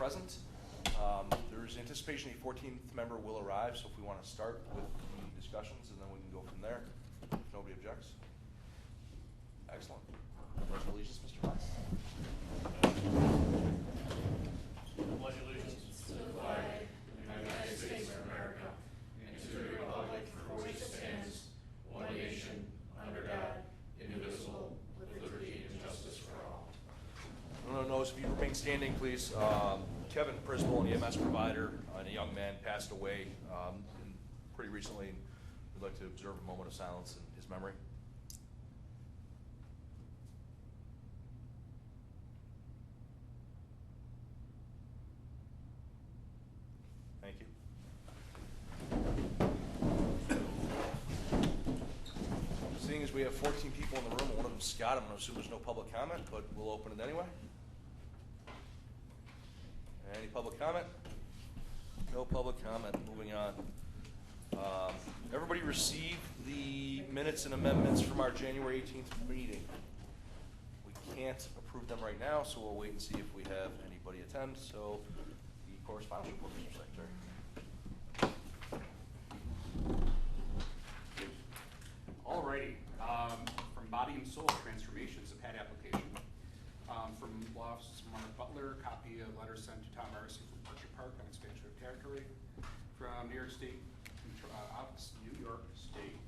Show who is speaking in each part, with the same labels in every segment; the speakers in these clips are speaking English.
Speaker 1: present. There is anticipation a 14th member will arrive, so if we want to start with the discussions and then we can go from there, if nobody objects. Excellent. Pledge of allegiance, Mr. Fox.
Speaker 2: Pledge allegiance to the flag of the United States of America and to the republic for which it stands, one nation, under God, indivisible, with liberty and justice for all.
Speaker 1: No one knows if you remain standing, please. Kevin Prisbel, an EMS provider, and a young man passed away pretty recently. We'd like to observe a moment of silence in his memory. Thank you. Seeing as we have 14 people in the room, and one of them Scott, I'm going to assume there's no public comment, but we'll open it anyway. Any public comment? No public comment. Moving on. Everybody received the minutes and amendments from our January 18th meeting. We can't approve them right now, so we'll wait and see if we have anybody attend. So, the correspondence report, Mr. Secretary.
Speaker 3: Alrighty. From Body and Soul Transformations, a PAD application. From Law Office Mark Butler, copy of letter sent to Tom Morrison from Orchard Park on expansion of territory. From New York State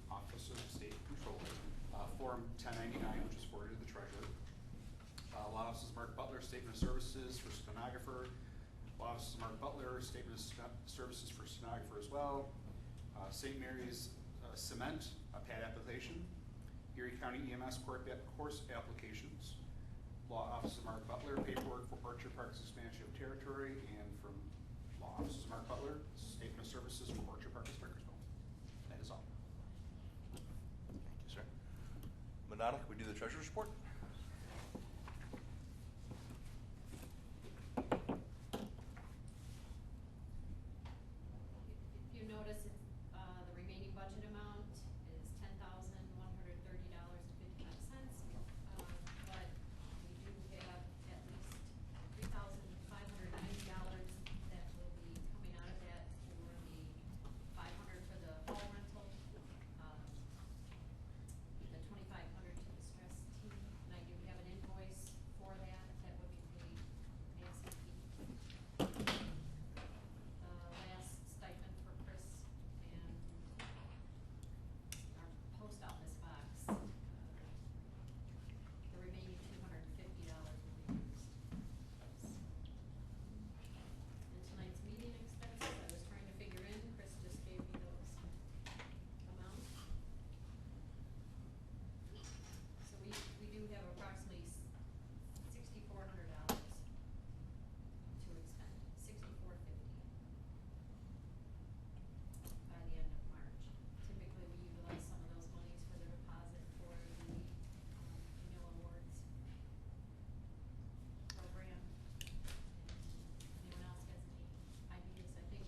Speaker 3: Office of State Controller, Form 1099, which is forwarded to the Treasurer. Law Office Mark Butler, Statement of Services for Stenographer. Law Office Mark Butler, Statement of Services for Stenographer as well. St. Mary's Cement, a PAD application. Erie County EMS course applications. Law Office of Mark Butler, paperwork for Orchard Park's expansion of territory, and from Law Office of Mark Butler, Statement of Services for Orchard Park and Sparkersville. That is all.
Speaker 1: Thank you, sir. Manana, can we do the Treasurer's report?
Speaker 4: If you notice, it's, the remaining budget amount is $10,130.55. But we do have at least $3,590 that will be coming out of that for the $500 for the hall rental, the $2,500 to the stress team, and I do have an invoice for that would be paid ASAP. Last stipend for Chris and our post office box. The remaining $250 will be used. And tonight's meeting expenses, I was trying to figure in, Chris just gave me those amounts. So we do have approximately $6,400 to expend, $6,450 by the end of March. Typically, we utilize some of those monies for the deposit for the annual awards program. Anyone else has any ideas? I think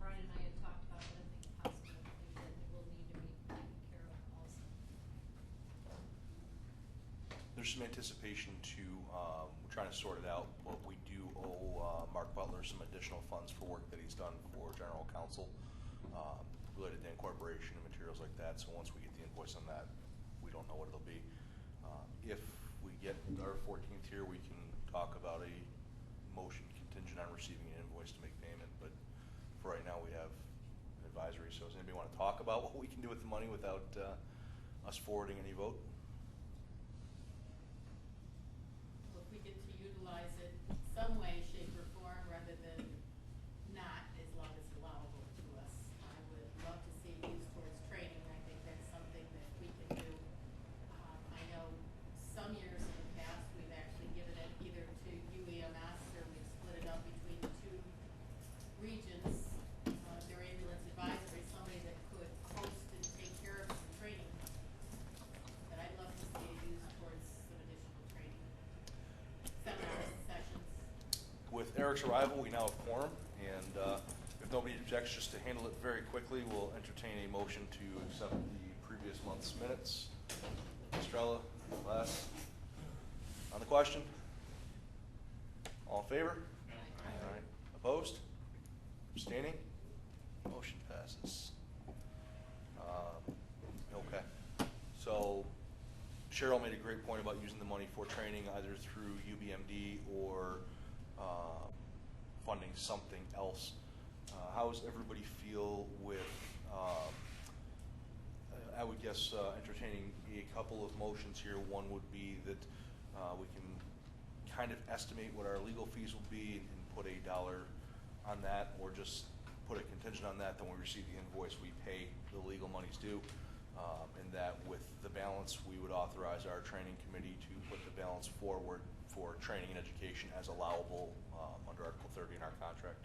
Speaker 4: Brian and I had talked about it. I think possibility that it will need to be taken care of also.
Speaker 1: There's some anticipation to, we're trying to sort it out, but we do owe Mark Butler some additional funds for work that he's done for general counsel related to incorporation and materials like that. So once we get the invoice on that, we don't know what it'll be. If we get our 14th here, we can talk about a motion contingent on receiving an invoice to make payment. But for right now, we have an advisory. So does anybody want to talk about what we can do with the money without us forwarding any vote?
Speaker 5: Well, if we get to utilize it some way, shape, or form rather than not, as long as allowable to us, I would love to see it used towards training. I think that's something that we can do. I know some years in the past we've actually given it either to UEMS or we've split it up between the two regions. Their ambulance advisory, somebody that could host and take care of some training. But I'd love to see it used towards some additional training. Seminars, sessions.
Speaker 1: With Eric's arrival, we now have quorum, and if nobody objects, just to handle it very quickly, we'll entertain a motion to accept the previous month's minutes. Estrella, last. On the question? All in favor?
Speaker 5: Aye.
Speaker 1: All right. Opposed? Abstaining? Motion passes. Okay. So Cheryl made a great point about using the money for training either through UBMD or funding something else. How does everybody feel with, I would guess, entertaining a couple of motions here. One would be that we can kind of estimate what our legal fees will be and put a dollar on that, or just put a contingent on that. Then when we receive the invoice, we pay the legal monies due. And that with the balance, we would authorize our training committee to put the balance forward for training and education as allowable under Article 30 in our contract.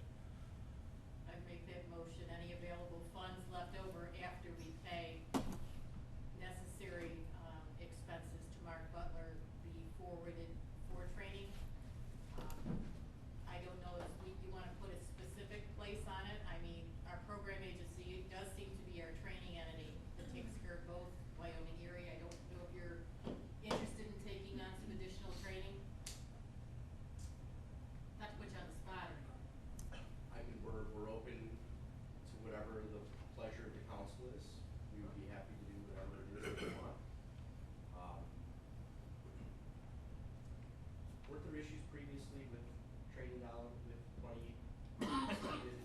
Speaker 5: I make that motion. Any available funds left over after we pay necessary expenses to Mark Butler be forwarded for training. I don't know if you want to put a specific place on it. I mean, our program agency does seem to be our training entity that takes care of both Wyoming-Erie. I don't know if you're interested in taking on some additional training. Not to put you on the spot or anything.
Speaker 2: I mean, we're open to whatever the pleasure of the council is. We would be happy to do whatever it is that we want. Weren't there issues previously with training dollars, with money needed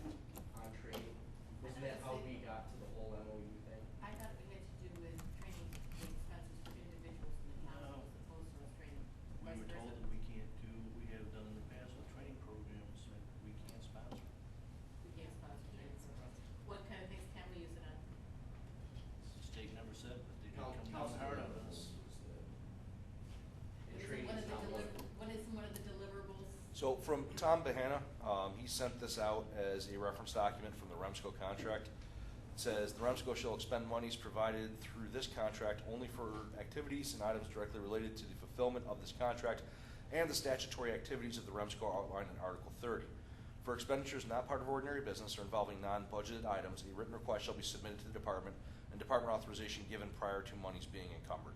Speaker 2: on training? Wasn't that how we got to the whole MOU thing?
Speaker 5: I thought it had to do with training the expenses for individuals in the town as opposed to us training.
Speaker 6: We
Speaker 5: vice
Speaker 6: were told
Speaker 5: versa.
Speaker 6: that we can't do, we have done in the past with training programs that we can't sponsor.
Speaker 5: We can't sponsor training programs. What kind of things can we use it on?
Speaker 6: The state never said, but they did come down
Speaker 2: Council
Speaker 6: hard on
Speaker 2: was
Speaker 6: us.
Speaker 2: and
Speaker 5: What is
Speaker 2: training
Speaker 5: one
Speaker 2: is
Speaker 5: of the
Speaker 2: not one of them.
Speaker 5: what is one of the deliverables?
Speaker 1: So from Tom Bahana, he sent this out as a reference document from the WEREMSCO contract. It says, the WEREMSCO shall expend monies provided through this contract only for activities and items directly related to the fulfillment of this contract and the statutory activities of the WEREMSCO outlined in Article 30. For expenditures not part of ordinary business or involving non-budgeted items, a written request shall be submitted to the department and department authorization given prior to monies being encumbered.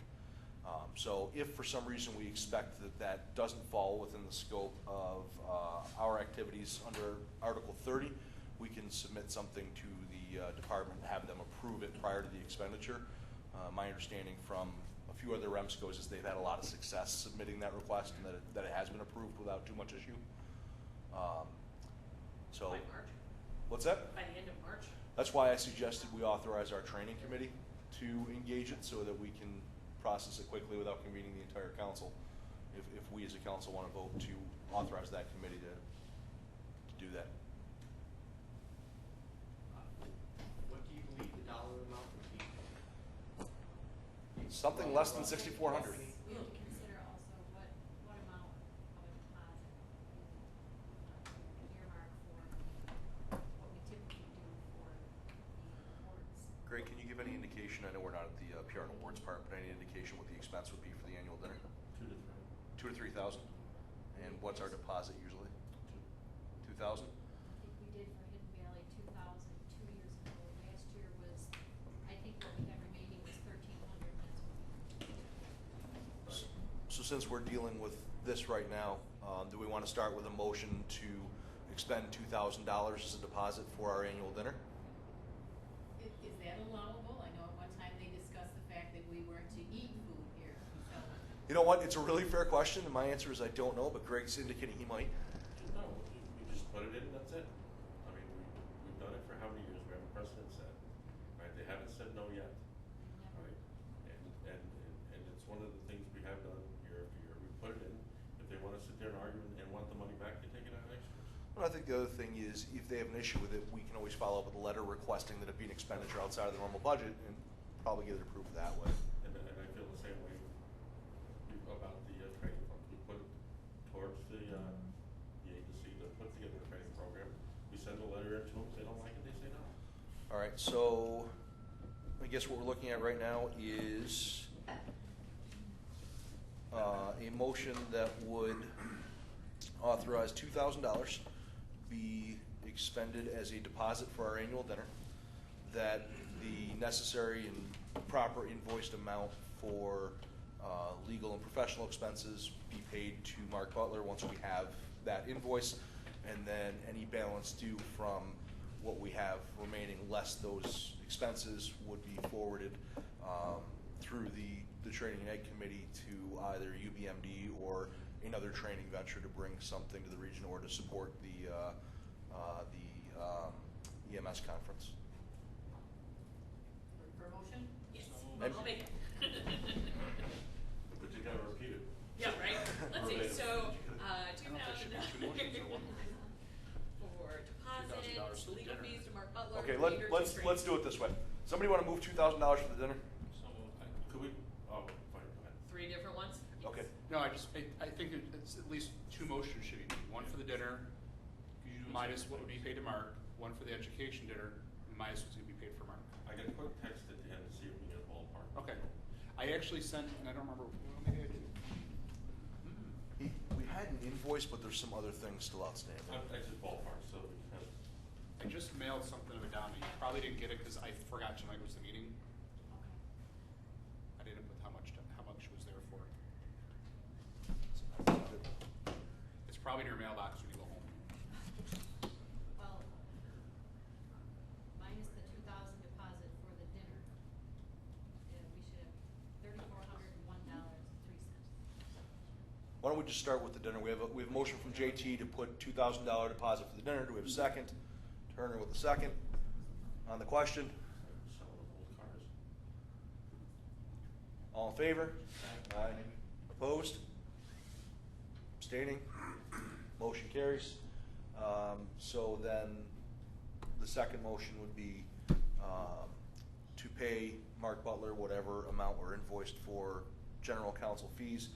Speaker 1: So if for some reason we expect that that doesn't fall within the scope of our activities under Article 30, we can submit something to the department and have them approve it prior to the expenditure. My understanding from a few other WEREMSCOs is they've had a lot of success submitting that request and that it has been approved without too much issue. So,
Speaker 7: By March?
Speaker 1: what's that?
Speaker 7: By the end of March?
Speaker 1: That's why I suggested we authorize our training committee to engage it so that we can process it quickly without convening the entire council. If we as a council want to vote to authorize that committee to do that.
Speaker 2: What do you believe the dollar amount would be?
Speaker 1: Something less than 6,400.
Speaker 4: We need to consider also what amount of a deposit we earmark for what we typically do for the awards.
Speaker 1: Greg, can you give any indication, I know we're not at the PR and awards part, but any indication what the expense would be for the annual dinner? 2 to 3,000? And what's our deposit usually? 2,000?
Speaker 4: I think we did for Hidden Valley 2,000 2 years ago. Last year was, I think what we have remaining was 1,300. That's what
Speaker 1: So since we're dealing with this right now, do we want to start with a motion to expend $2,000 as a deposit for our annual dinner?
Speaker 5: Is that allowable? I know at one time they discussed the fact that we weren't to eat food here, so.
Speaker 1: You know what? It's a really fair question, and my answer is I don't know, but Greg's indicating he might.
Speaker 8: No, we just put it in, that's it. I mean, we've done it for how many years? We have a precedent set, right? They haven't said no yet, right? And it's one of the things we have done year after year. We put it in. If they want to sit there and argue and want the money back, they take it out next year.
Speaker 1: Well, I think the other thing is if they have an issue with it, we can always follow up with a letter requesting that it be an expenditure outside of the normal budget and probably get it approved that way.
Speaker 8: And I feel the same way about the training funds. We put it towards the agency to put together a training program. We send a letter in to them. If they don't like it, they say no.
Speaker 1: All right, so I guess what we're looking at right now is a motion that would authorize $2,000 be expended as a deposit for our annual dinner, that the necessary and proper invoiced amount for legal and professional expenses be paid to Mark Butler once we have that invoice, and then any balance due from what we have remaining, less those expenses, would be forwarded through the Training and Ed Committee to either UBMD or another training venture to bring something to the region or to support the EMS conference.
Speaker 5: For a motion?
Speaker 2: Yes,
Speaker 1: And-
Speaker 2: I'll make it.
Speaker 8: But you gotta repeat it.
Speaker 2: Yeah, right? Let's see,
Speaker 8: Verbatim.
Speaker 2: so,
Speaker 3: I don't know if there should be two motions or one motion.
Speaker 2: for
Speaker 3: $2,000
Speaker 2: deposits,
Speaker 3: for the
Speaker 2: legal
Speaker 3: dinner.
Speaker 2: fees to Mark Butler.
Speaker 1: Okay,
Speaker 2: reader to
Speaker 1: let's
Speaker 2: training.
Speaker 1: do it this way. Somebody want to move $2,000 for the dinner?
Speaker 6: So moved.
Speaker 8: Could we, oh, fine, go ahead.
Speaker 2: 3 different ones?
Speaker 1: Okay.
Speaker 3: No, I think it's at least two motions should be made. One for the dinner,
Speaker 6: Could you do it
Speaker 3: minus
Speaker 6: separate
Speaker 3: what would be
Speaker 6: ways?
Speaker 3: paid to Mark. One for the education dinner, minus what's gonna be paid for Mark.
Speaker 8: I got a quick text at the end to see if we get a ballpark.
Speaker 3: Okay. I actually sent, and I don't remember, well, maybe I did.
Speaker 1: We had an invoice, but there's some other things still outstanding.
Speaker 8: I just ballpark, so we have,
Speaker 3: I just mailed something of it down. You probably didn't get it because I forgot tonight was the meeting. I didn't put how much was there for. It's probably in your mailbox when you go home.
Speaker 4: Well, minus the 2,000 deposit for the dinner, we should have $3,401.03.
Speaker 1: Why don't we just start with the dinner? We have a motion from JT to put $2,000 deposit for the dinner. Do we have a second? Turner with a second. On the question,
Speaker 8: selling old cars.
Speaker 1: all in favor? Aye. Opposed? Abstaining? Motion carries. So then, the second motion would be to pay Mark Butler whatever amount were invoiced for general counsel fees,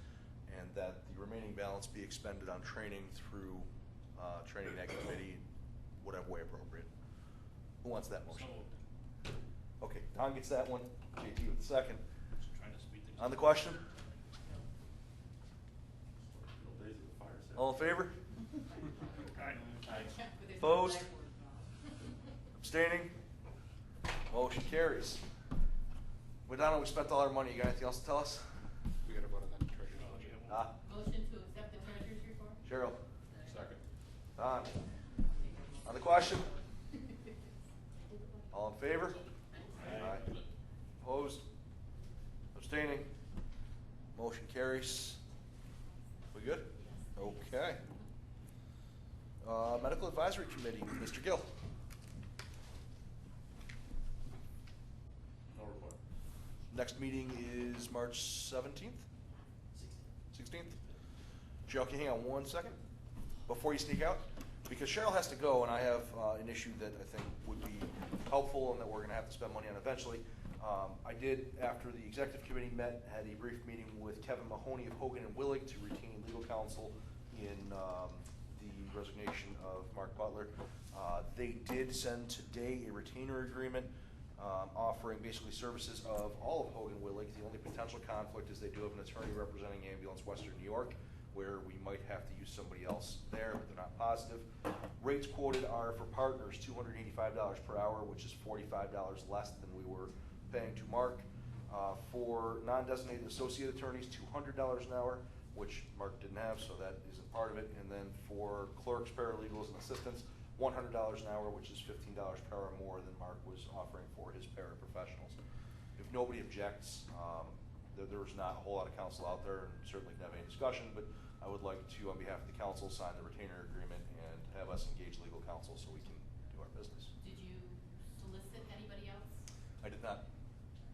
Speaker 1: and that the remaining balance be expended on training through Training and Ed Committee, whatever way appropriate. Who wants that
Speaker 6: So
Speaker 1: motion?
Speaker 6: moved.
Speaker 1: Okay, Don gets that one, JT with the second.
Speaker 6: Just trying to speed things
Speaker 1: On the
Speaker 6: up.
Speaker 1: question?
Speaker 8: Good old days of the fire sale.
Speaker 1: All in favor?
Speaker 6: Aye.
Speaker 5: But there's no
Speaker 1: Opposed?
Speaker 5: blackboard involved.
Speaker 1: Abstaining? Motion carries. Well, Donna, we spent all our money. You got anything else to tell us?
Speaker 3: We gotta vote on that treasure.
Speaker 6: Oh, you have one?
Speaker 5: Motion to accept the treasurer's report?
Speaker 1: Cheryl?
Speaker 8: Second.
Speaker 1: Don? On the question? All in favor? Aye. Opposed? Abstaining? Motion carries. We good? Okay. Medical Advisory Committee, Mr. Gill.
Speaker 8: No report.
Speaker 1: Next meeting is March 17th? 16th? Cheryl, can you hang on one second before you sneak out? Because Cheryl has to go, and I have an issue that I think would be helpful and that we're going to have to spend money on eventually. I did, after the executive committee met, had a brief meeting with Kevin Mahoney of Hogan and Willig to retain legal counsel in the resignation of Mark Butler. They did send today a retainer agreement offering basically services of all of Hogan Willig. The only potential conflict is they do have an attorney representing Ambulance Western New York, where we might have to use somebody else there, but they're not positive. Rates quoted are for partners $285 per hour, which is $45 less than we were paying to Mark. For non-designated associate attorneys, $200 an hour, which Mark didn't have, so that isn't part of it. And then for clerks, paralegals, and assistants, $100 an hour, which is $15 per hour more than Mark was offering for his paraprofessionals. If nobody objects, there's not a whole lot of counsel out there, and certainly can have any discussion, but I would like to, on behalf of the council, sign the retainer agreement and have us engage legal counsel so we can do our business.
Speaker 5: Did you solicit anybody else?
Speaker 1: I did not.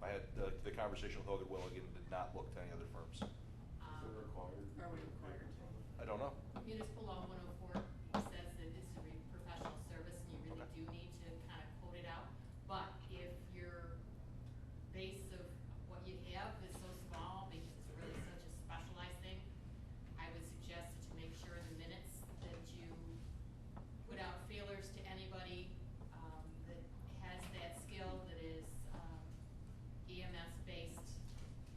Speaker 1: I had the conversation with Hogan Willig and did not look to any other firms.
Speaker 8: Is it required?
Speaker 5: Are we required to?
Speaker 1: I don't know.
Speaker 5: Municipal law 104 says that this is a professional service and you really
Speaker 1: Okay.
Speaker 5: do need to kind of code it out. But if your base of what you have is so small, because it's really such a specialized thing, I would suggest that you make sure in the minutes that you put out feelers to anybody that has that skill, that is EMS-based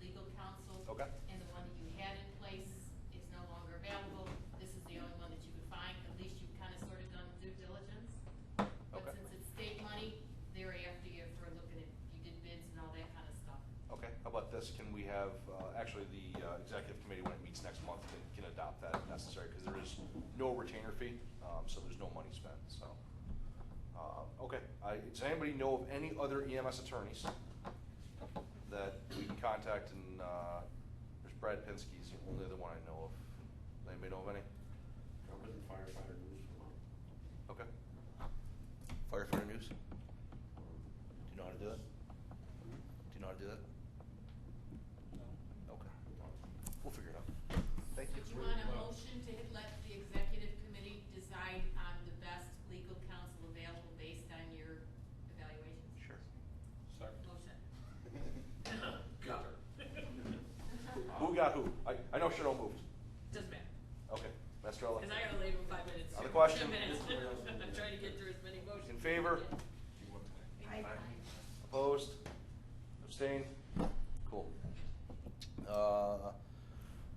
Speaker 5: legal counsel.
Speaker 1: Okay.
Speaker 5: And the one that you had in place is no longer available. This is the only one that you could find. At least you've kind of sort of done due diligence. But
Speaker 1: Okay.
Speaker 5: since it's state money, they're after you for looking at, you did bids and all that kind of stuff.
Speaker 1: Okay, how about this? Can we have, actually, the executive committee, when it meets next month, can adopt that if necessary, because there is no retainer fee. so there's no money spent, so. Okay, does anybody know of any other EMS attorneys that we can contact? And there's Brad Pinsky, he's the only other one I know of. Does anybody know of any?
Speaker 8: I've been firefighter news for a while.
Speaker 1: Okay. Firefighter news? Do you know how to do that? Do you know how to do that? Okay. We'll figure it out. Thank you.
Speaker 5: Would you want a motion to let the executive committee decide on the best legal counsel available based on your evaluations?
Speaker 1: Sure.
Speaker 8: Second.
Speaker 5: Motion.
Speaker 8: Got her.
Speaker 1: Who got who? I know Cheryl moved.
Speaker 7: Doesn't matter,
Speaker 1: Okay. Mastrella?
Speaker 7: because I gotta leave in 5 minutes.
Speaker 1: Other
Speaker 7: too.
Speaker 1: question?
Speaker 7: 10 minutes. I'm trying to get through as many motions.
Speaker 1: In favor?
Speaker 5: Aye.
Speaker 1: Opposed? Abstained? Cool.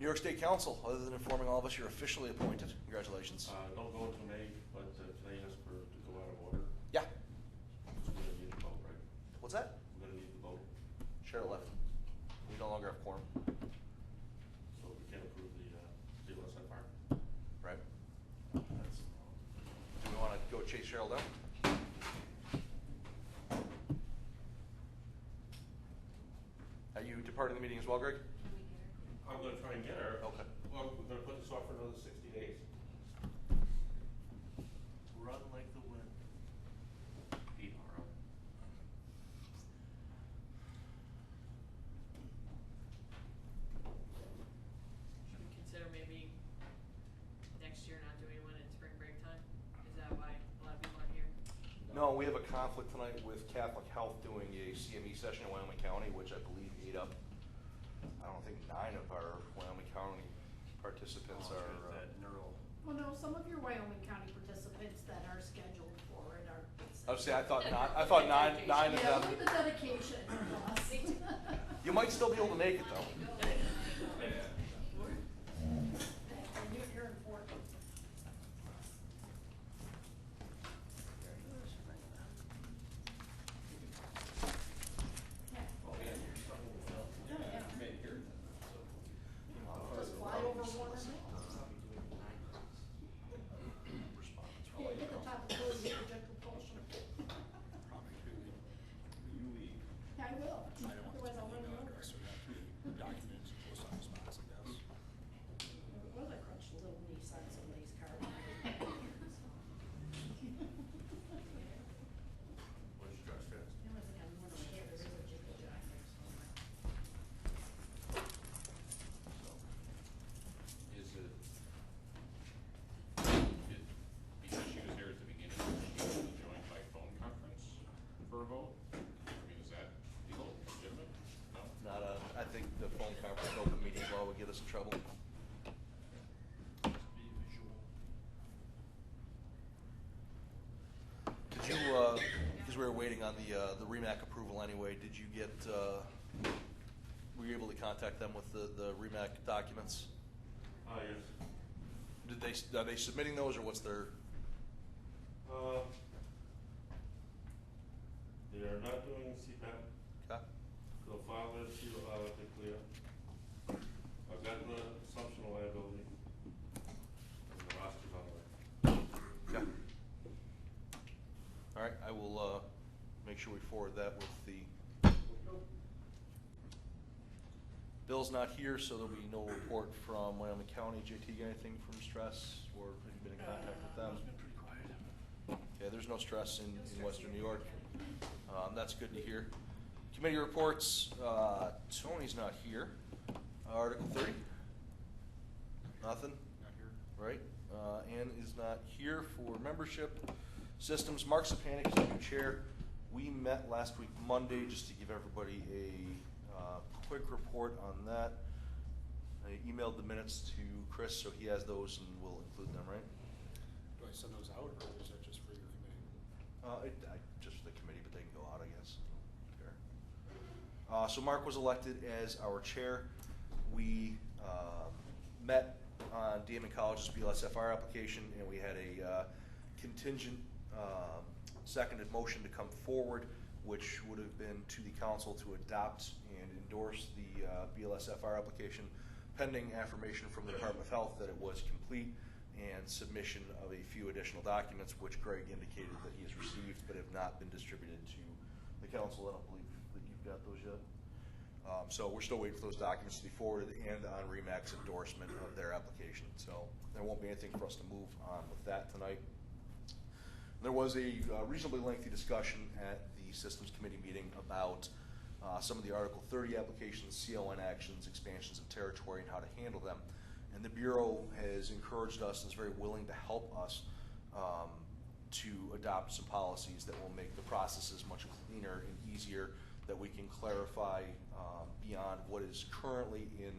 Speaker 1: New York State Council, other than informing all of us you're officially appointed. Congratulations.
Speaker 8: Don't go into May, but today asked for to go out of order.
Speaker 1: Yeah.
Speaker 8: So we're gonna need the vote, right?
Speaker 1: What's that?
Speaker 8: We're gonna need the vote,
Speaker 1: Cheryl left. We no longer have quorum.
Speaker 8: so we can't approve the LSFR.
Speaker 1: Right.
Speaker 8: That's,
Speaker 1: Do we want to go chase Cheryl down? Are you departing the meeting as well, Greg?
Speaker 8: I'm gonna try and get her.
Speaker 1: Okay.
Speaker 8: Well, we're gonna put this off for another 60 days.
Speaker 6: Run like the wind.
Speaker 8: PR.
Speaker 7: Should we consider maybe next year not doing one at spring break time? Is that why a lot of people aren't here?
Speaker 1: No, we have a conflict tonight with Catholic Health doing a CME session in Wyoming County, which I believe ate up, I don't think 9 of our Wyoming County participants
Speaker 6: Oh,
Speaker 1: are.
Speaker 6: that neural.
Speaker 2: Well, no, some of your Wyoming County participants that are scheduled for it are.
Speaker 1: I was saying, I thought nine of
Speaker 2: Yeah,
Speaker 1: them.
Speaker 2: look at the dedication, boss.
Speaker 1: You might still be able to make it though.
Speaker 2: You're important. Just fly over one and yeah, get the top of the board, get the propulsion. Yeah, I will, otherwise I'll run you over. Well, I crunched a little niece on somebody's card.
Speaker 8: What's your dress fast?
Speaker 2: There was like a one over here, there is a jiggle jack there somewhere.
Speaker 9: Is it, because she was here at the beginning, she was joined by phone conference for a vote? I mean, is that legal, legitimate? No?
Speaker 1: I think the phone conference and open meeting law would get us in trouble.
Speaker 6: Be visual.
Speaker 1: Did you, because we were waiting on the REMAC approval anyway, did you get, were you able to contact them with the REMAC documents?
Speaker 8: Yes.
Speaker 1: Are they submitting those or what's their?
Speaker 8: They are not doing CPAP.
Speaker 1: Okay.
Speaker 8: They'll file their to clear. I've gotten the assumption of liability. And the roster's on the way.
Speaker 1: Okay. All right, I will make sure we forward that with the. Bill's not here, so there'll be no report from Wyoming County. JT, got anything from stress, or have you been in contact with them?
Speaker 6: It's been pretty quiet.
Speaker 1: Yeah, there's no stress in Western New York. That's good to hear. Committee reports, Tony's not here. Article 30? Nothing?
Speaker 3: Not here.
Speaker 1: Right? Ann is not here for membership. Systems, Mark Sapanic is the new chair. We met last week Monday just to give everybody a quick report on that. I emailed the minutes to Chris, so he has those and we'll include them, right?
Speaker 3: Do I send those out, or is that just for your committee?
Speaker 1: Just for the committee, but they can go out, I guess. Fair. So Mark was elected as our chair. We met on Damon College's BLSFR application, and we had a contingent seconded motion to come forward, which would have been to the council to adopt and endorse the BLSFR application pending affirmation from the Department of Health that it was complete and submission of a few additional documents, which Greg indicated that he has received but have not been distributed to the council. I don't believe that you've got those yet. So we're still waiting for those documents to be forwarded and on RE/MAC's endorsement of their application. So there won't be anything for us to move on with that tonight. There was a reasonably lengthy discussion at the Systems Committee meeting about some of the Article 30 applications, CON actions, expansions of territory, and how to handle them. And the Bureau has encouraged us and is very willing to help us to adopt some policies that will make the processes much cleaner and easier, that we can clarify beyond what is currently in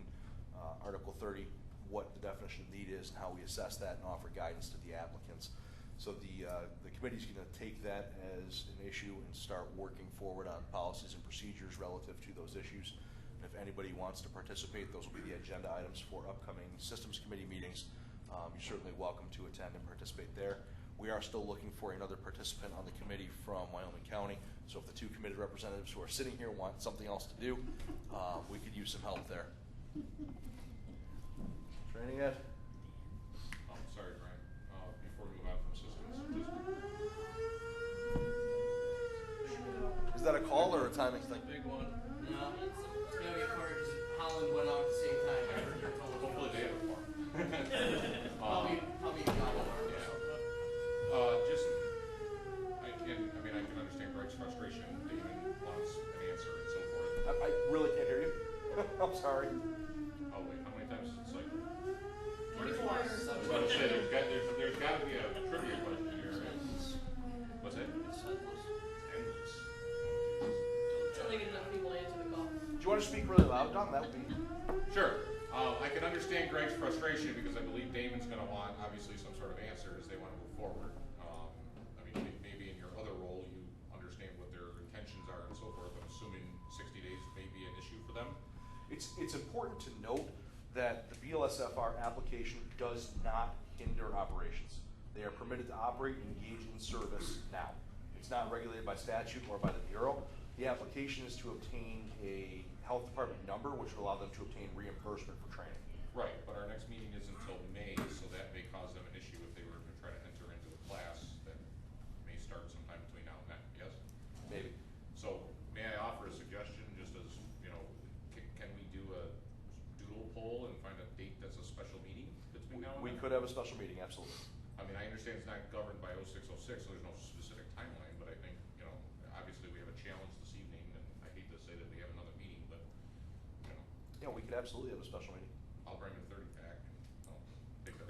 Speaker 1: Article 30, what the definition of need is and how we assess that and offer guidance to the applicants. So the committee is going to take that as an issue and start working forward on policies and procedures relative to those issues. And if anybody wants to participate, those will be the agenda items for upcoming Systems Committee meetings. You're certainly welcome to attend and participate there. We are still looking for another participant on the committee from Wyoming County. So if the two committee representatives who are sitting here want something else to do, we could use some help there. Training Ed?
Speaker 9: Oh, sorry, Brian. Before we move on from systems,
Speaker 1: Is that a call or a timing thing?
Speaker 2: Big one. No, it's gonna be hard because Holland went off at the same time. I heard your phone.
Speaker 9: hopefully they have a form.
Speaker 2: I'll be gone.
Speaker 9: Just, I can understand Greg's frustration. Damon wants an answer and so forth.
Speaker 1: I really can't hear you. I'm sorry.
Speaker 9: Oh wait, how many times is it cycled?
Speaker 2: 24.
Speaker 9: I was about to say, there's got to be a trivia question here. What's that? Endless.
Speaker 7: Until they get enough people to answer the call.
Speaker 1: Do you want to speak really loud, Don? That would be.
Speaker 9: Sure. I can understand Greg's frustration because I believe Damon's going to want, obviously, some sort of answer as they want to move forward. Maybe in your other role you understand what their intentions are and so forth. I'm assuming 60 days may be an issue for them.
Speaker 1: It's important to note that the BLSFR application does not hinder operations. They are permitted to operate and engage in service now. It's not regulated by statute or by the Bureau. The application is to obtain a health department number, which will allow them to obtain reimbursement for training.
Speaker 9: Right, but our next meeting is until May, so that may cause them an issue if they were to try to enter into the class that may start sometime between now and then, yes?
Speaker 1: Maybe.
Speaker 9: So may I offer a suggestion, just as, can we do a doodle poll and find a date that's a special meeting between now and then?
Speaker 1: We could have a special meeting, absolutely.
Speaker 9: I understand it's not governed by 0606, so there's no specific timeline, but I think, obviously we have a challenge this evening, and I hate to say that we have another meeting, but,
Speaker 1: Yeah, we could absolutely have a special meeting.
Speaker 9: I'll bring a 30-pack and I'll take that.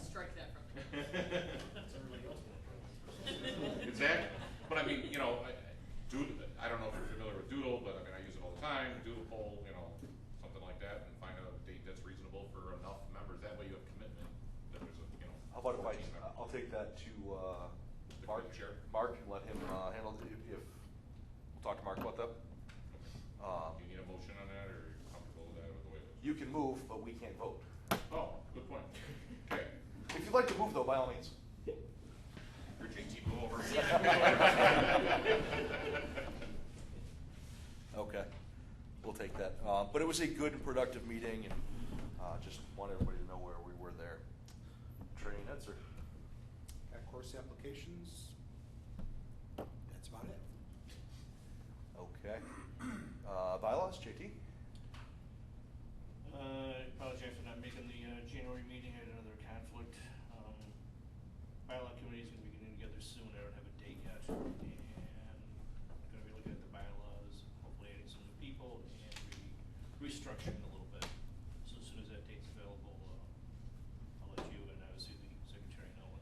Speaker 7: Strike that from there.
Speaker 6: Everybody else wants.
Speaker 9: Exactly. But Doodle, I don't know if you're familiar with Doodle, but I use it all the time. Doodle poll, something like that, and find a date that's reasonable for enough members. That way you have commitment that there's
Speaker 1: How about if
Speaker 9: 14 members.
Speaker 1: I'll take that to
Speaker 9: The
Speaker 1: Mark,
Speaker 9: chair.
Speaker 1: Mark, and let him handle it. If we'll talk to Mark about that.
Speaker 9: Do you need a motion on that, or are you comfortable with that or the way it is?
Speaker 1: You can move, but we can't vote.
Speaker 9: Oh, good point. Okay.
Speaker 1: If you'd like to move, though, by all means.
Speaker 9: Your JT, move over.
Speaker 1: Okay, we'll take that. But it was a good and productive meeting, and just want everybody to know where we were there. Training Ed, sir.
Speaker 3: Got course applications. That's about it.
Speaker 1: Okay. Bylaws, JT?
Speaker 6: I apologize for not making the January meeting. I had another conflict. Bylaw committee is going to be getting together soon. I don't have a date yet. And going to be looking at the bylaws, hopefully adding some new people and restructuring a little bit. So as soon as that date's available, I'll let you and obviously the secretary know.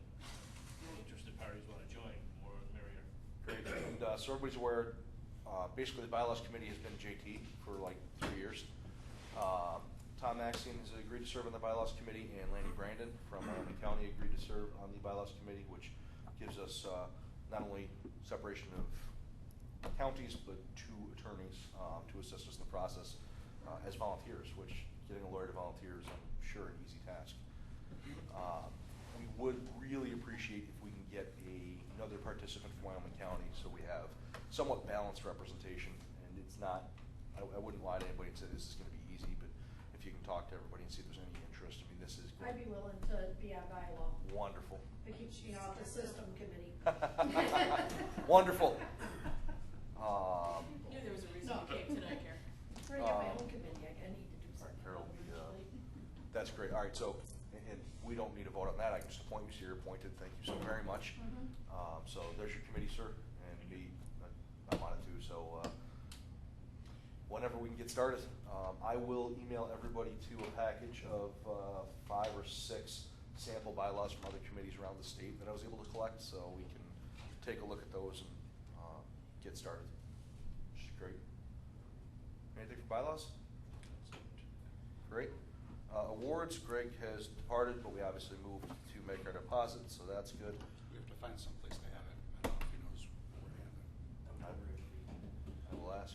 Speaker 6: And interested parties want to join, more the merrier.
Speaker 1: Great. And so everybody's aware, basically the Bylaws Committee has been JT for like 3 years. Tom Maxine has agreed to serve on the Bylaws Committee, and Lanny Brandon from Wyoming County agreed to serve on the Bylaws Committee, which gives us not only separation of counties, but 2 attorneys to assist us in the process as volunteers, which getting a lawyer to volunteer is, I'm sure, an easy task. We would really appreciate if we can get another participant from Wyoming County so we have somewhat balanced representation, and it's not, I wouldn't lie to anybody and say this is going to be easy, but if you can talk to everybody and see if there's any interest. I mean, Mrs.
Speaker 10: I'd be willing to be on bylaw.
Speaker 1: Wonderful.
Speaker 10: It keeps me off the system committee.
Speaker 1: Wonderful.
Speaker 7: Knew there was a reason
Speaker 10: No.
Speaker 7: you came tonight, Karen.
Speaker 10: I already have my own committee, I need to do something
Speaker 1: Carol,
Speaker 10: eventually.
Speaker 1: That's great. All right, so, and we don't need a vote on that. I can just appoint you, so you're appointed. Thank you so very much. So there's your committee, sir, and me, I'm on it too, so, whenever we can get started. I will email everybody to a package of 5 or 6 sample bylaws from other committees around the state that I was able to collect, so we can take a look at those and get started. Which is great. Anything for bylaws? Great. Awards, Greg has departed, but we obviously moved to make our deposit, so that's good.
Speaker 3: We have to find some place to have it. I don't know if he knows where to have it.
Speaker 1: I will ask.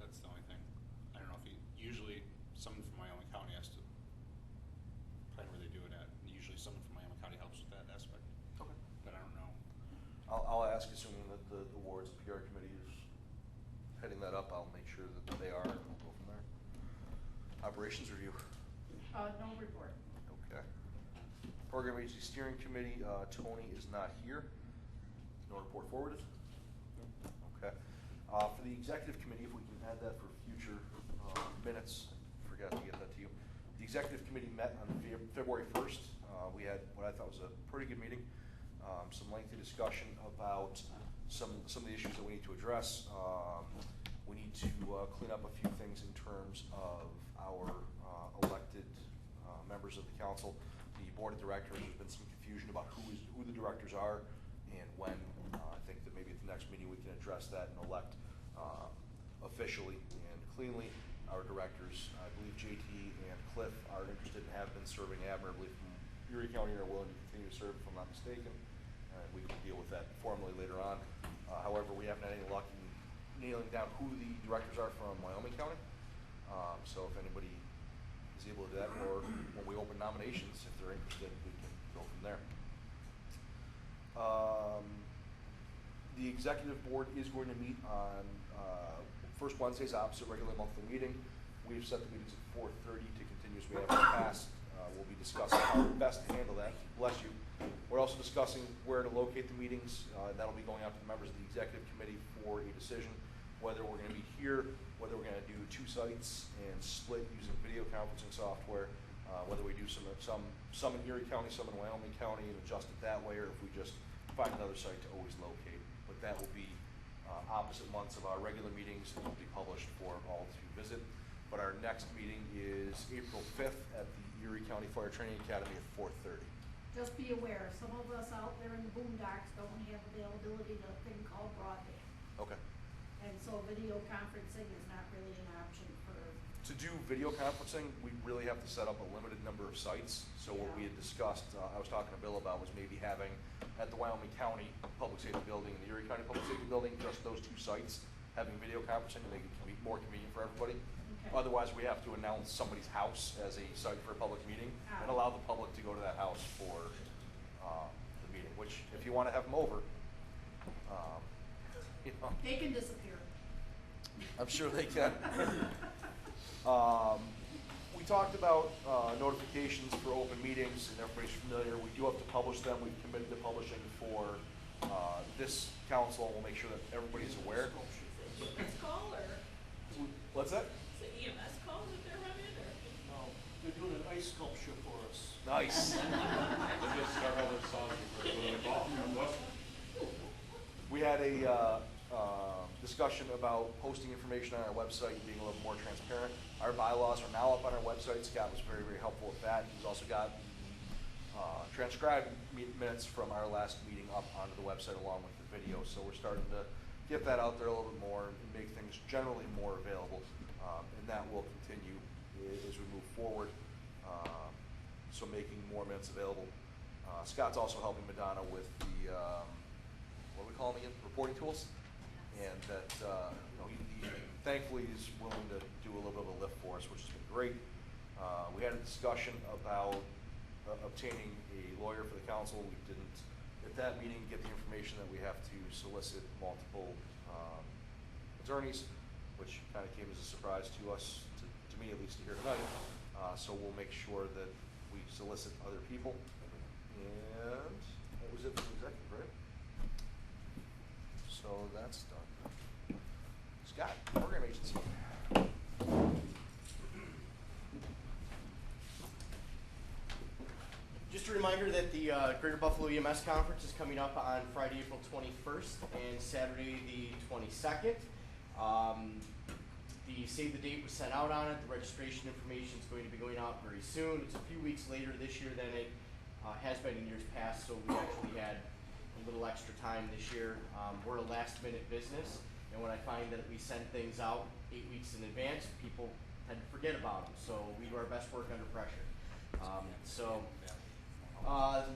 Speaker 3: That's the only thing. I don't know if usually someone from Wyoming County has to find where they do it at. Usually someone from Wyoming County helps with that aspect.
Speaker 1: Okay.
Speaker 3: But I don't know.
Speaker 1: I'll ask, assuming that the awards PR committee is heading that up, I'll make sure that they are, and we'll go from there. Operations review.
Speaker 10: No report.
Speaker 1: Okay. Program Agency Steering Committee, Tony is not here. No report forwarded? Okay. For the Executive Committee, if we can add that for future minutes, forgot to get that to you. The Executive Committee met on February 1st. We had what I thought was a pretty good meeting. Some lengthy discussion about some of the issues that we need to address. We need to clean up a few things in terms of our elected members of the council. The board of directors, there's been some confusion about who the directors are and when. I think that maybe at the next meeting we can address that and elect officially and cleanly our directors. I believe JT and Cliff are interested and have been serving admirably from Erie County and are willing to continue to serve, if I'm not mistaken. We can deal with that formally later on. However, we haven't had any luck in nailing down who the directors are from Wyoming County. So if anybody is able to do that, or when we open nominations, if they're interested, we can go from there. The executive board is going to meet on first Wednesdays opposite regular monthly meeting. We've set the meetings at 4:30 to continue as we have in the past. We'll be discussing how best to handle that. Bless you. We're also discussing where to locate the meetings. That'll be going out to the members of the executive committee for a decision, whether we're going to meet here, whether we're going to do 2 sites and split using video conferencing software, whether we do some in Erie County, some in Wyoming County, and adjust it that way, or if we just find another site to always locate. But that will be opposite months of our regular meetings, and will be published for all to visit. But our next meeting is April 5th at the Erie County Fire Training Academy at 4:30.
Speaker 10: Just be aware, some of us out there in the boondocks don't have availability to a thing called broadband.
Speaker 1: Okay.
Speaker 10: And so video conferencing is not really an option for.
Speaker 1: To do video conferencing, we really have to set up a limited number of sites. So what we had discussed, I was talking to Bill about, was maybe having at the Wyoming County Public Safety Building and the Erie County Public Safety Building, just those 2 sites, having video conferencing to make it more convenient for everybody.
Speaker 10: Okay.
Speaker 1: Otherwise, we have to announce somebody's house as a site for a public meeting and allow the public to go to that house for the meeting, which if you want to have them over, you know.
Speaker 10: They can disappear.
Speaker 1: I'm sure they can. We talked about notifications for open meetings, and everybody's familiar. We do have to publish them. We've committed to publishing for this council. We'll make sure that everybody's aware.
Speaker 5: EMS call or,
Speaker 1: What's that?
Speaker 5: is it EMS call that they're running or?
Speaker 6: No, they're doing an ice sculpture for us.
Speaker 1: Nice.
Speaker 9: Let's just start all those songs before we go to the ball.
Speaker 1: We had a discussion about posting information on our website, being a little more transparent. Our bylaws are now up on our website. Scott was very, very helpful with that. He's also got transcribed minutes from our last meeting up onto the website along with the video. So we're starting to get that out there a little bit more and make things generally more available. And that will continue as we move forward. So making more minutes available. Scott's also helping Madonna with the, what do we call them again? Reporting tools. And that, you know, he thankfully is willing to do a little bit of a lift for us, which has been great. We had a discussion about obtaining a lawyer for the council. We didn't, at that meeting, get the information that we have to solicit multiple attorneys, which kind of came as a surprise to us, to me at least, to hear tonight. So we'll make sure that we solicit other people. And that was it for executive, right? So that's done. Scott, program agency.
Speaker 11: Just a reminder that the Greater Buffalo EMS Conference is coming up on Friday, April 21st and Saturday, the 22nd. The save the date was sent out on it. The registration information is going to be going out very soon. It's a few weeks later this year than it has been in years past, so we actually had a little extra time this year. We're a last minute business, and when I find that we send things out 8 weeks in advance, people tend to forget about them. So we do our best work under pressure.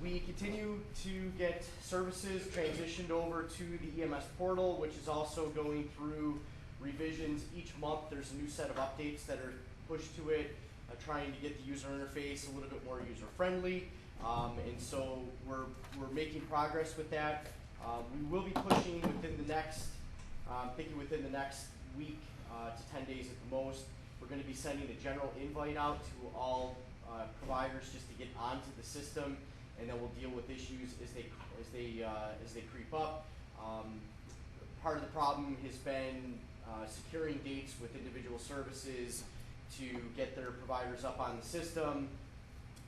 Speaker 11: We continue to get services transitioned over to the EMS portal, which is also going through revisions each month. There's a new set of updates that are pushed to it, trying to get the user interface a little bit more user friendly. And so we're making progress with that. We will be pushing within the next, within the next week to 10 days at the most. We're going to be sending a general invite out to all providers just to get onto the system, and then we'll deal with issues as they creep up. Part of the problem has been securing dates with individual services to get their providers up on the system.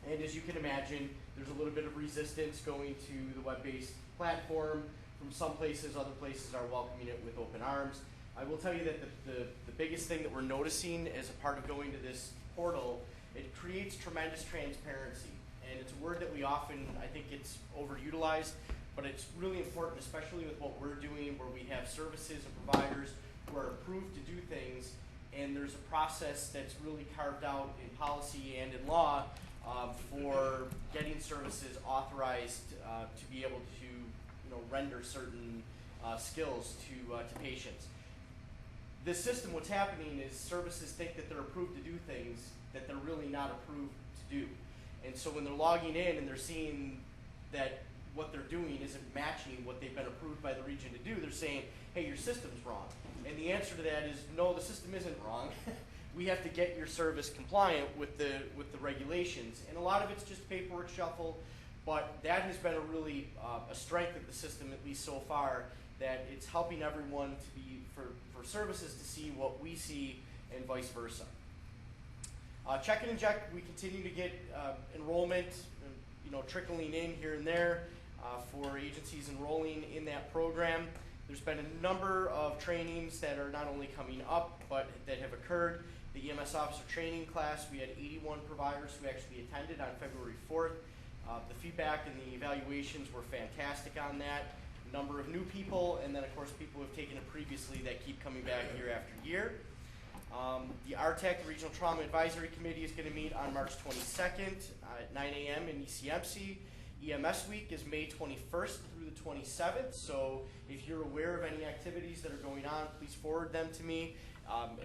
Speaker 11: And as you can imagine, there's a little bit of resistance going to the web-based platform. From some places, other places are welcoming it with open arms. I will tell you that the biggest thing that we're noticing as a part of going to this portal, it creates tremendous transparency. And it's a word that we often, I think it's overutilized, but it's really important, especially with what we're doing, where we have services and providers who are approved to do things, and there's a process that's really carved out in policy and in law for getting services authorized to be able to render certain skills to patients. This system, what's happening is services think that they're approved to do things that they're really not approved to do. And so when they're logging in and they're seeing that what they're doing isn't matching what they've been approved by the region to do, they're saying, hey, your system's wrong. And the answer to that is, no, the system isn't wrong. We have to get your service compliant with the regulations. And a lot of it's just paperwork shuffle, but that has been a really a strength of the system, at least so far, that it's helping everyone to be, for services to see what we see and vice versa. Check and inject, we continue to get enrollment, trickling in here and there for agencies enrolling in that program. There's been a number of trainings that are not only coming up, but that have occurred. The EMS officer training class, we had 81 providers who actually attended on February 4th. The feedback and the evaluations were fantastic on that. A number of new people, and then of course people who have taken it previously that keep coming back year after year. The RTAC, the Regional Trauma Advisory Committee, is going to meet on March 22nd at 9 a.m. in ECMC. EMS Week is May 21st through the 27th, so if you're aware of any activities that are going on, please forward them to me,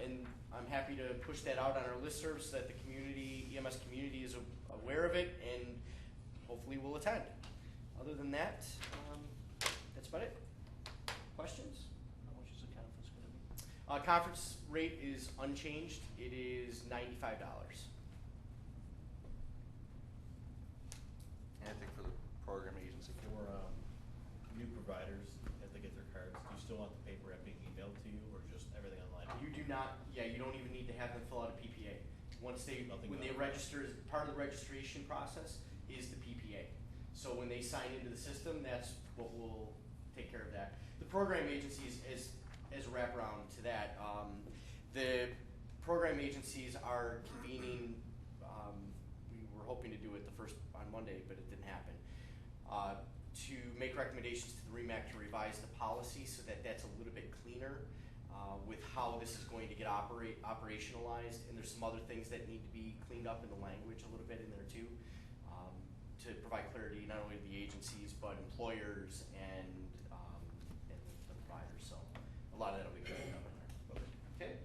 Speaker 11: and I'm happy to push that out on our listserv so that the community, EMS community, is aware of it, and hopefully will attend. Other than that, that's about it. Questions?
Speaker 6: How much is the conference going to be?
Speaker 11: Conference rate is unchanged. It is $95.
Speaker 1: Anything for the program agency?
Speaker 12: For new providers, if they get their cards, do you still want the paper being emailed to you, or just everything online?
Speaker 11: You do not, you don't even need to have them fill out a PPA. When they register, part of the registration process is the PPA. So when they sign into the system, that's what will take care of that. The program agencies, as a wraparound to that, the program agencies are convening, we were hoping to do it on Monday, but it didn't happen, to make recommendations to the REMAC to revise the policy so that that's a little bit cleaner with how this is going to get operationalized. And there's some other things that need to be cleaned up in the language a little bit in there too, to provide clarity not only to the agencies but employers and the providers. So a lot of that will be cleaned up in there. Okay.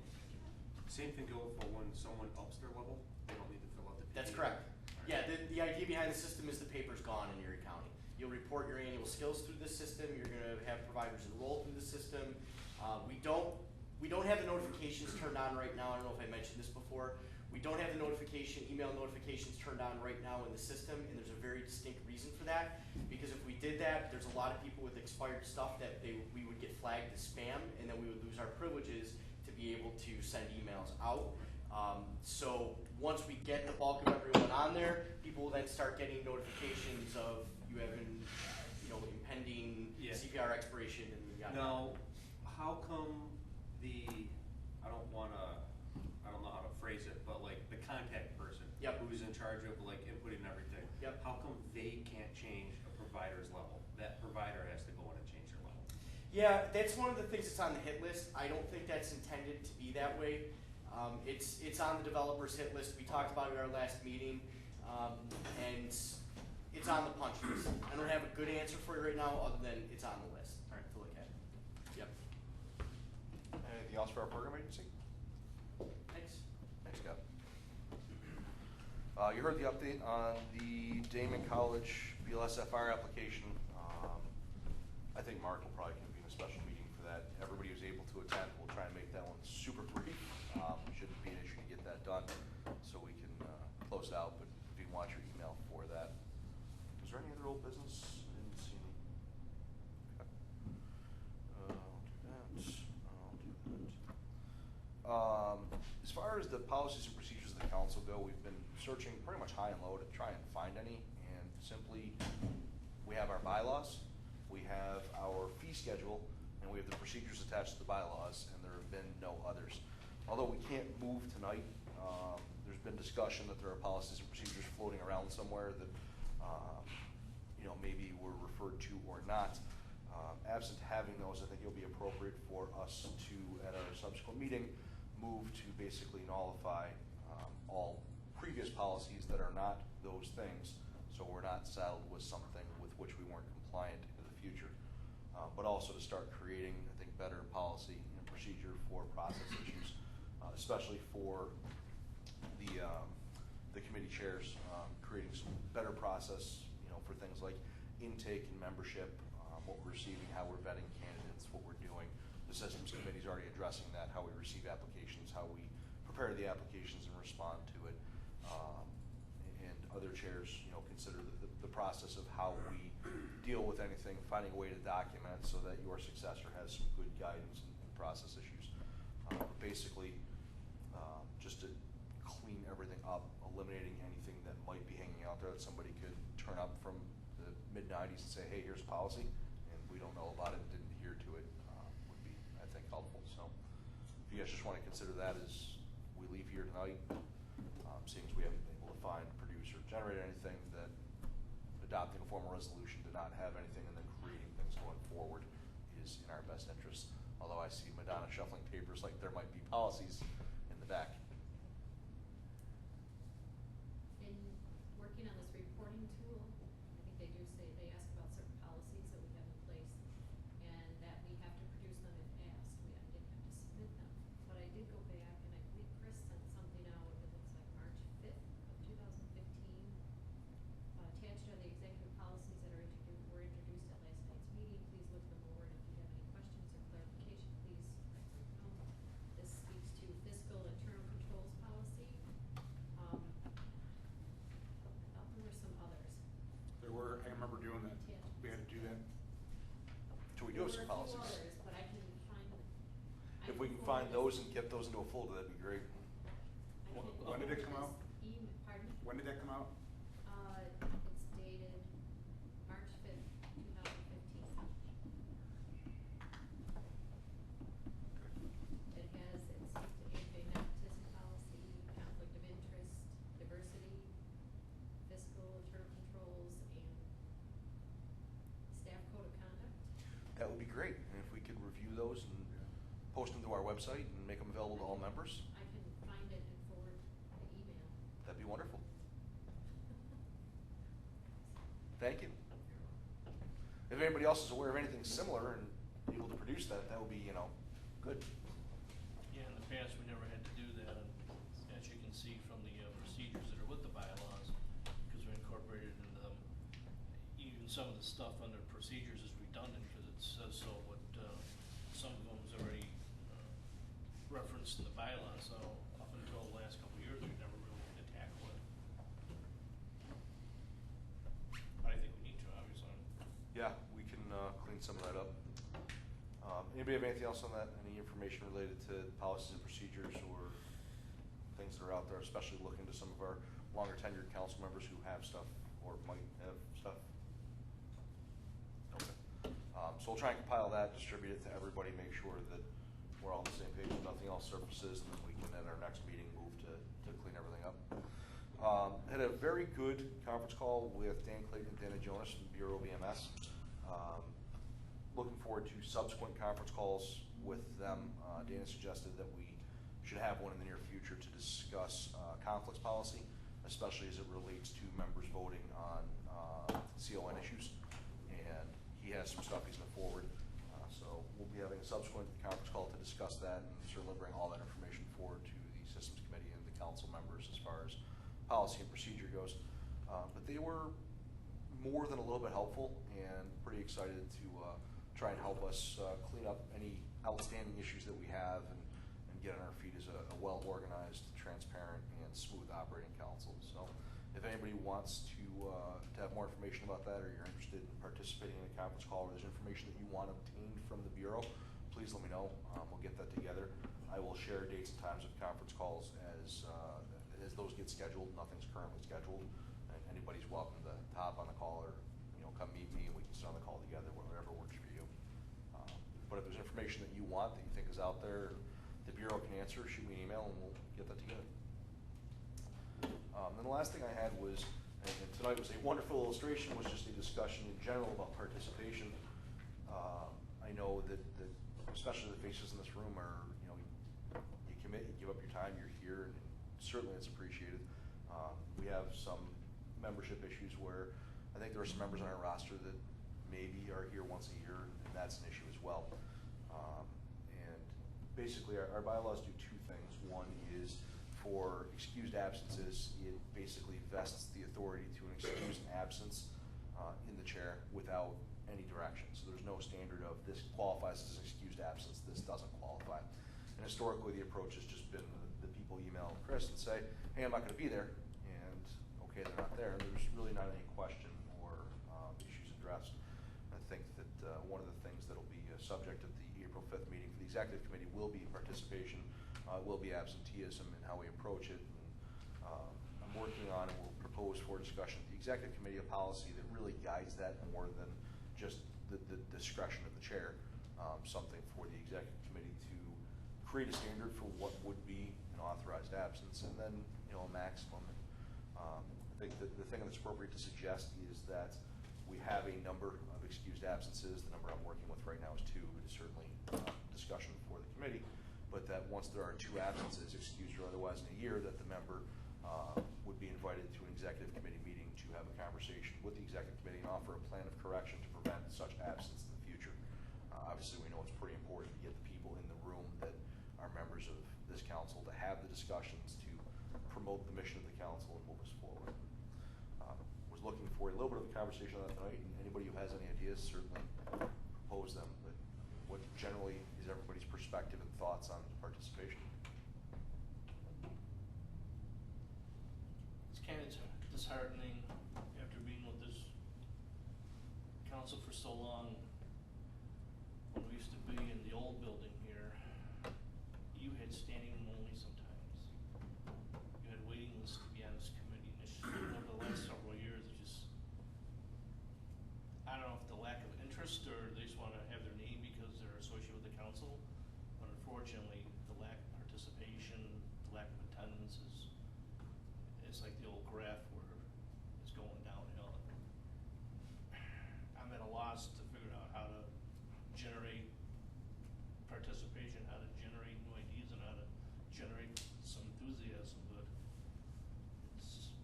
Speaker 3: Same thing go for when someone ups their level, they don't need to fill out the PPA.
Speaker 11: That's correct. Yeah, the idea behind the system is the paper's gone in Erie County. You'll report your annual skills through this system. You're going to have providers enrolled through the system. We don't have the notifications turned on right now. I don't know if I mentioned this before. We don't have the email notifications turned on right now in the system, and there's a very distinct reason for that. Because if we did that, there's a lot of people with expired stuff that we would get flagged as spam, and then we would lose our privileges to be able to send emails out. So once we get the bulk of everyone on there, people will then start getting notifications of you having, impending
Speaker 3: Yeah.
Speaker 11: CPR expiration and yada.
Speaker 3: Now, how come I don't know how to phrase it, but like the contact person.
Speaker 11: Yep.
Speaker 3: Who's in charge of like inputting everything.
Speaker 11: Yep.
Speaker 3: How come they can't change a provider's level? That provider has to go in and change their level.
Speaker 11: Yeah, that's one of the things that's on the hit list. I don't think that's intended to be that way. It's on the developer's hit list. We talked about it at our last meeting, and it's on the punch list. I don't have a good answer for you right now, other than it's on the list. All right, to look at. Yep.
Speaker 1: Anything else for our program agency?
Speaker 11: Thanks.
Speaker 1: Thanks, Scott. You heard the update on the Damon College BLSFR application. I think Mark will probably convene a special meeting for that. Everybody who's able to attend, we'll try and make that one super brief. Shouldn't be an issue to get that done, so we can close it out. But if you want your email for that. Is there any other old business? I didn't see any. Okay. I'll do that. As far as the policies and procedures of the council go, we've been searching pretty much high and low to try and find any, and simply we have our bylaws, we have our fee schedule, and we have the procedures attached to the bylaws, and there have been no others. Although we can't move tonight, there's been discussion that there are policies and procedures floating around somewhere that maybe were referred to or not. Absent having those, I think it'll be appropriate for us to, at our subsequent meeting, move to basically nullify all previous policies that are not those things, so we're not saddled with something with which we weren't compliant into the future. But also to start creating, I think, better policy and procedure for process issues, especially for the committee chairs, creating some better process, for things like intake and membership, what we're receiving, how we're vetting candidates, what we're doing. The systems committee is already addressing that, how we receive applications, how we prepare the applications and respond to it. And other chairs, consider the process of how we deal with anything, finding a way to document so that your successor has some good guidance and process issues. Basically, just to clean everything up, eliminating anything that might be hanging out there that somebody could turn up from the mid-90s and say, hey, here's policy, and we don't know about it and didn't adhere to it, would be, I think, helpful. So if you guys just want to consider that as we leave here tonight, seeing as we haven't been able to find, produce, or generate anything, that adopting a formal resolution to not have anything and then creating things going forward is in our best interest. Although I see Madonna shuffling papers like there might be policies in the back.
Speaker 4: In working on this reporting tool, I think they ask about certain policies that we have in place, and that we have to produce them if asked. We didn't have to submit them. But I did go back, and I believe Chris sent something out, it looks like March 5th of 2015. Attached are the executive policies that were introduced at last night's meeting. Please look them over, and if you have any questions or clarification, please let me know. This speaks to fiscal internal controls policy. I thought there were some others.
Speaker 3: I remember doing that. We had to do that.
Speaker 1: So we do have some
Speaker 4: There were a few
Speaker 1: policies.
Speaker 4: others, but I can find them.
Speaker 1: If we can find those and get those into a folder, that'd be great.
Speaker 3: When did it come out?
Speaker 4: Pardon?
Speaker 3: When did that come out?
Speaker 4: It's dated March 5th, 2015. It speaks to anti-nepotism policy, conflict of interest, diversity, fiscal, internal controls, and staff code of conduct.
Speaker 1: That would be great, and if we could review those and post them to our website and make them available to all members,
Speaker 4: I can find it and forward the email.
Speaker 1: that'd be wonderful. Thank you. If anybody else is aware of anything similar and able to produce that, that would be, good.
Speaker 6: Yeah, in the past, we never had to do that, and as you can see from the procedures that are with the bylaws, because we incorporated into them, even some of the stuff under procedures is redundant, because it says so, what, some of them is already referenced in the bylaws, so up until the last couple of years years, we've never really had to tackle it. But I think we need to, obviously.
Speaker 1: Yeah, we can clean some of that up. Anybody have anything else on that? Any information related to policies and procedures or things that are out there, especially looking to some of our longer tenured council members who have stuff or might have stuff? Okay. So we'll try and compile that, distribute it to everybody, make sure that we're all on the same page, nothing else surfaces, and then we can at our next meeting move to clean everything up. Had a very good conference call with Dan Clayton and Dana Jonas from Bureau of EMS. Looking forward to subsequent conference calls with them. Dana suggested that we should have one in the near future to discuss conflicts policy, especially as it relates to members voting on CON issues. And he has some stuff he's going to forward. So we'll be having a subsequent conference call to discuss that and certainly bring all that information forward to the systems committee and the council members as far as policy and procedure goes. But they were more than a little bit helpful and pretty excited to try and help us clean up any outstanding issues that we have and get on our feet as a well-organized, transparent, and smooth operating council. So if anybody wants to have more information about that, or you're interested in participating in a conference call, or there's information that you want obtained from the Bureau, please let me know. We'll get that together. I will share dates and times of conference calls as those get scheduled. Nothing's currently scheduled. And anybody's welcome to hop on the call or come meet me and we can sit on the call together, whatever works for you. But if there's information that you want that you think is out there, the Bureau can answer, shoot me an email and we'll get that together. Then the last thing I had was, and tonight was a wonderful illustration, was just a discussion in general about participation. I know that especially the faces in this room are, you commit, you give up your time, you're here, and certainly it's appreciated. We have some membership issues where I think there are some members on our roster that maybe are here once a year, and that's an issue as well. And basically our bylaws do two things. One is for excused absences, it basically vests the authority to excuse an absence in the chair without any direction. So there's no standard of this qualifies as an excused absence, this doesn't qualify. And historically the approach has just been the people email Chris and say, hey, I'm not going to be there, and okay, they're not there. And there's really not any question or issues addressed. I think that one of the things that will be a subject of the April 5th meeting for the executive committee will be participation, will be absenteeism and how we approach it. And, I'm working on and will propose for discussion at the executive committee a policy that really guides that more than just the discretion of the chair. Something for the executive committee to create a standard for what would be an authorized absence, and then a maximum. I think that the thing that's appropriate to suggest is that we have a number of excused absences. The number I'm working with right now is 2, but it's certainly discussion for the committee. But that once there are 2 absences, excused or otherwise, in a year, that the member would be invited to an executive committee meeting to have a conversation with the executive committee and offer a plan of correction to prevent such absence in the future. Obviously, we know it's pretty important to get the people in the room that are members of this council to have the discussions to promote the mission of the council and move us forward. Was looking for a little bit of a conversation on that tonight, and anybody who has any ideas certainly propose them. But what generally is everybody's perspective and thoughts on participation?
Speaker 6: It's kind of disheartening after being with this council for so long. When we used to be in the old building here, you had standing room only sometimes. You had waiting lists to be on this committee. And it's just, over the last several years, it's just, I don't know if the lack of interest or they just want to have their name because they're associated with the council. But unfortunately, the lack of participation, the lack of attendance it's like the old graph where it's going downhill. I'm at a loss to figure out how to generate participation, how to generate new ideas, and how to generate some enthusiasm. But it's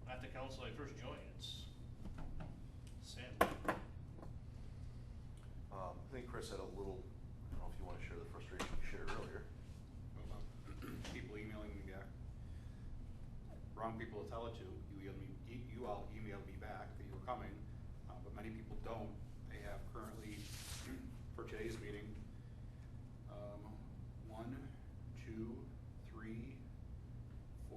Speaker 6: not the council I first joined. It's sad.
Speaker 1: I think Chris had a little, I don't know if you want to share the frustration you shared earlier.
Speaker 3: People emailing me back. Wrong people to tell it to. You all emailed me back that you were coming, but many people don't. They have currently, for today's meeting, 1, 2, 3, 4,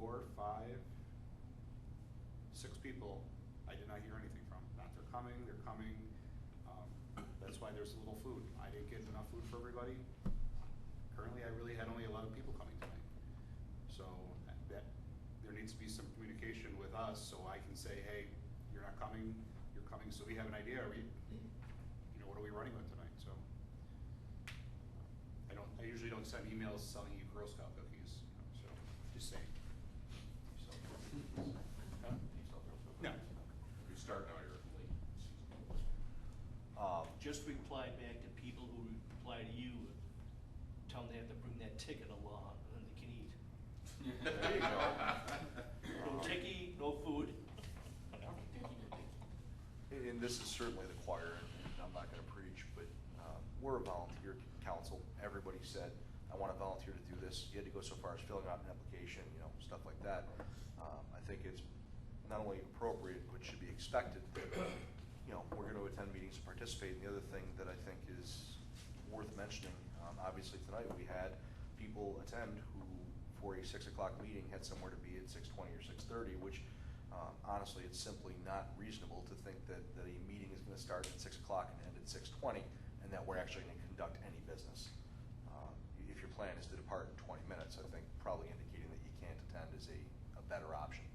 Speaker 3: there's a little food. I didn't get enough food for everybody. Currently, I really had only 11 people coming tonight. So that there needs to be some communication with us so I can say, hey, you're not coming, you're coming, so we have an idea. Are we, what are we running with tonight? So I usually don't send emails selling you Girl Scout cookies, so just saying. So, huh? No.
Speaker 9: You start now, you're late.
Speaker 6: Just reply back to people who reply to you, tell them they have to bring that ticket along, and then they can eat.
Speaker 1: There you go.
Speaker 6: No ticky, no food.
Speaker 1: And this is certainly the choir, and I'm not gonna preach, but we're a volunteer council. Everybody said, I wanna volunteer to do this. You had to go so far as filling out an application, stuff like that. I think it's not only appropriate, but should be expected that, we're gonna attend meetings and participate. And the other thing that I think is worth mentioning, obviously tonight we had people attend who, for a 6 o'clock meeting, had somewhere to be at 6:20 or 6:30, which honestly, it's simply not reasonable to think that a meeting is gonna start at 6 o'clock and end at 6:20, and that we're actually gonna conduct any business. If your plan is to depart in 20 minutes, I think probably indicating that you can't attend is a better option,